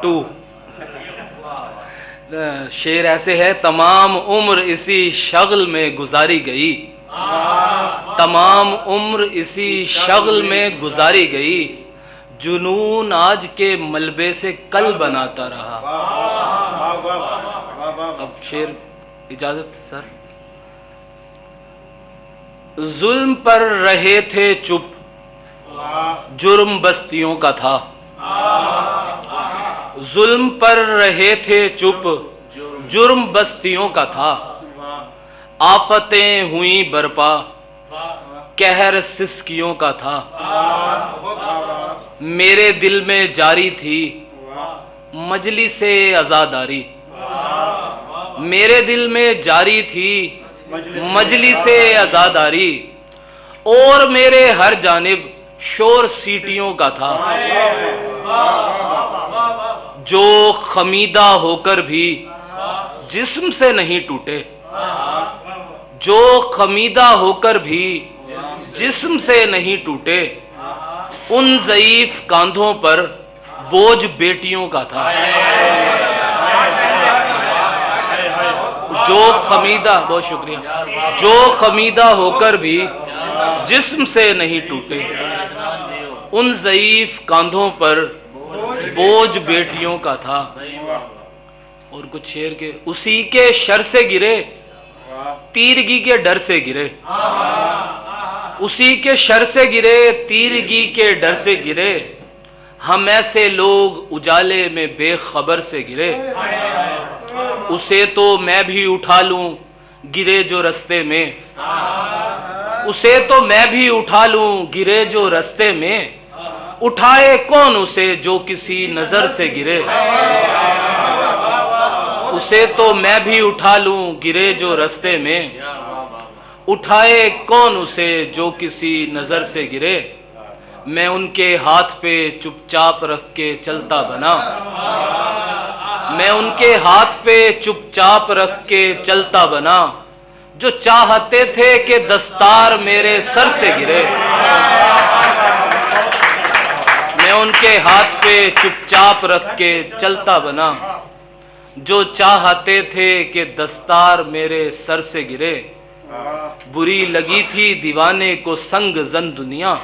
2 شعر ایسے ہے: تمام عمر اسی شغل میں گزاری گئی، تمام عمر اسی شغل میں گزاری گئی، جنون آج کے ملبے سے کل بناتا رہا۔ اب شعر اجازت سر۔ ظلم پر رہے تھے چپ، جرم بستیوں کا تھا، ظلم پر رہے تھے چپ، جرم بستیوں کا تھا، آفتیں ہوئیں برپا، قہر سسکیوں کا تھا، میرے دل میں جاری تھی مجلس عزاداری، میرے دل میں جاری تھی مجلس عزاداری، اور میرے ہر جانب شور سیٹیوں کا تھا، جو خمیدہ ہو کر بھی جسم سے نہیں ٹوٹے، جو خمیدہ ہو کر بھی جسم سے نہیں ٹوٹے، ان ضعیف کاندھوں پر بوجھ بیٹیوں کا تھا، جو خمیدہ، بہت شکریہ، جو خمیدہ ہو کر بھی جسم سے نہیں ٹوٹے، ان ضعیف کاندھوں پر بوجھ بیٹیوں کا تھا۔ اور کچھ شعر کے: اسی کے شر سے گرے، تیرگی کے ڈر سے گرے، اسی کے شر سے گرے، تیرگی کے ڈر سے گرے، ہم ایسے لوگ اجالے میں بے خبر سے گرے، اسے تو میں بھی اٹھا لوں گرے جو رستے میں، اسے تو میں بھی اٹھا لوں گرے جو رستے میں، اٹھائے کون اسے جو کسی نظر سے گرے، اسے تو میں بھی اٹھا لوں گرے جو رستے میں، اٹھائے کون اسے جو کسی نظر سے گرے، میں ان کے ہاتھ پہ چپ چاپ رکھ کے چلتا بنا، میں ان کے ہاتھ پہ چپ چاپ رکھ کے چلتا بنا، جو چاہتے تھے کہ دستار میرے سر سے گرے، میں ان کے ہاتھ پہ چپ چاپ رکھ کے چلتا بنا، جو چاہتے تھے کہ دستار میرے سر سے گرے، بری لگی تھی دیوانے کو سنگ زن دنیا،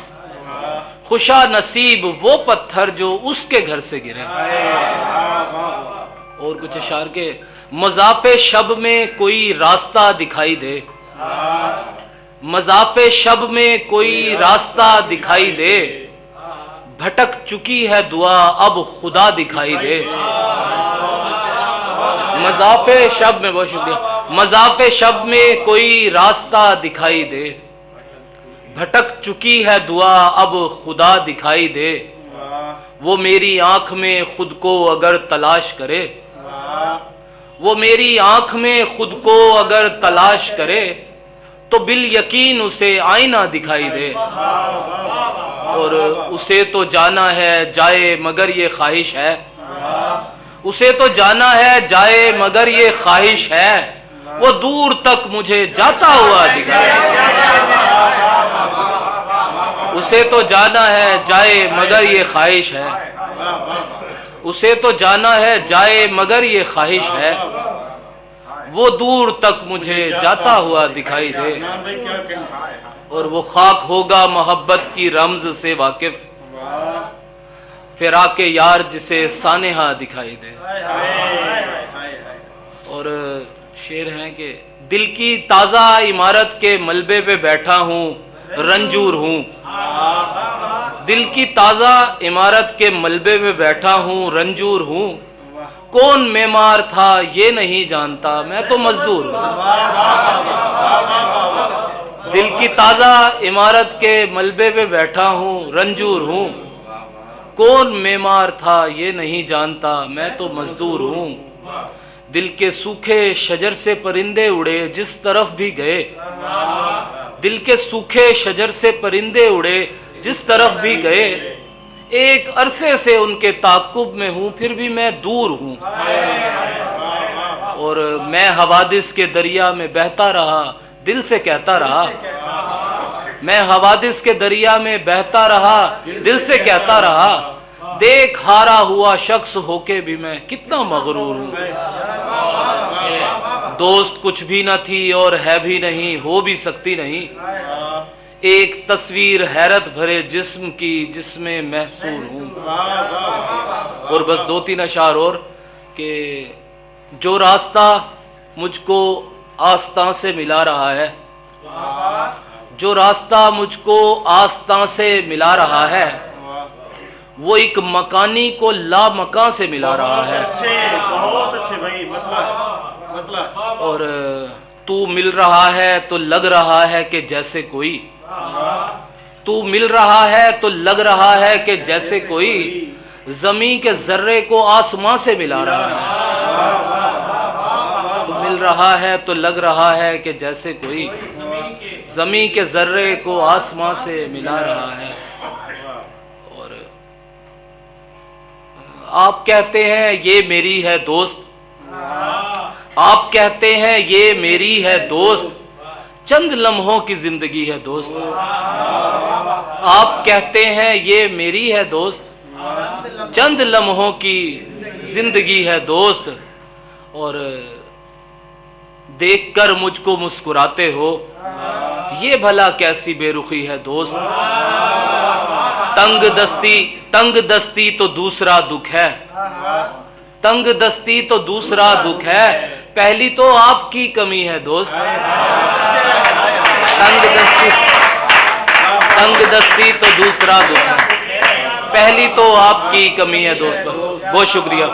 خوشا نصیب وہ پتھر جو اس کے گھر سے گرے۔ اور کچھ اشعار کے: مضاف شب میں کوئی راستہ دکھائی دے، مضاف شب میں کوئی راستہ دکھائی دے، بھٹک چکی ہے دعا اب خدا دکھائی دے، مضاف شب میں، بہت شکریہ، مضاف شب میں کوئی راستہ دکھائی دے، بھٹک چکی ہے دعا اب خدا دکھائی دے، وہ میری آنکھ میں خود کو اگر تلاش کرے، وہ میری آنکھ میں خود کو اگر تلاش کرے، تو بالیقین اسے آئینہ دکھائی دے، اور اسے تو جانا ہے جائے مگر یہ خواہش ہے، اسے تو جانا ہے جائے مگر یہ خواہش ہے، وہ دور تک مجھے جاتا ہوا دکھائے، اسے تو جانا ہے جائے مگر یہ خواہش ہے، اسے تو جانا ہے جائے مگر یہ خواہش ہے، وہ دور تک مجھے جاتا ہوا دکھائی دے، اور وہ خاک ہوگا محبت کی رمز سے واقف، فراق یار جسے سانحہ دکھائی دے۔ اور شعر ہیں کہ دل کی تازہ عمارت کے ملبے پہ بیٹھا ہوں رنجور ہوں، دل کی تازہ عمارت کے ملبے پہ بیٹھا ہوں رنجور ہوں، کون معمار تھا یہ نہیں جانتا میں تو مزدور ہوں، دل کی تازہ عمارت کے ملبے پہ بیٹھا ہوں رنجور ہوں، کون معمار تھا یہ نہیں جانتا میں تو مزدور ہوں، دل کے سوکھے شجر سے پرندے اڑے جس طرف بھی گئے، دل کے سوکھے شجر سے پرندے اڑے جس طرف بھی گئے، ایک عرصے سے ان کے تعاقب میں ہوں پھر بھی میں دور ہوں، اور میں حوادث کے دریا میں بہتا رہا دل سے کہتا رہا، میں حوادث کے دریا میں بہتا رہا دل سے کہتا رہا، دیکھ ہارا ہوا شخص ہو کے بھی میں کتنا مغرور ہوں. دوست کچھ بھی نہ تھی اور ہے بھی نہیں، ہو بھی سکتی نہیں. ایک تصویر حیرت بھرے جسم کی جس میں محصور ہوں. اور بس 2-3 اشعار اور کہ جو راستہ مجھ کو آستاں سے ملا رہا ہے، جو راستہ مجھ کو آستاں سے ملا رہا ہے، وہ ایک مکانی کو لا مکان سے ملا رہا ہے. بہت اچھے بھائی، مطلب اور تو مل رہا ہے تو لگ رہا ہے کہ جیسے کوئی، تو مل رہا ہے تو لگ رہا ہے کہ جیسے کوئی زمین کے ذرے کو آسمان سے ملا رہا ہے. تو مل رہا ہے تو لگ رہا ہے کہ جیسے کوئی زمین کے ذرے کو آسمان سے ملا رہا ہے. اور آپ کہتے ہیں یہ میری ہے دوست، آپ کہتے ہیں یہ میری ہے دوست، چند لمحوں کی زندگی ہے دوست. آپ کہتے ہیں یہ میری ہے دوست، چند لمحوں کی زندگی ہے دوست. اور دیکھ کر مجھ کو مسکراتے ہو، یہ بھلا کیسی بے رخی ہے دوست. تنگ دستی تو دوسرا دکھ ہے، تنگ دستی تو دوسرا دکھ ہے، پہلی تو آپ کی کمی ہے دوست. تنگ دستی تو دوسرا دکھ ہے، پہلی تو آپ کی کمی ہے دوست. بس بہت شکریہ.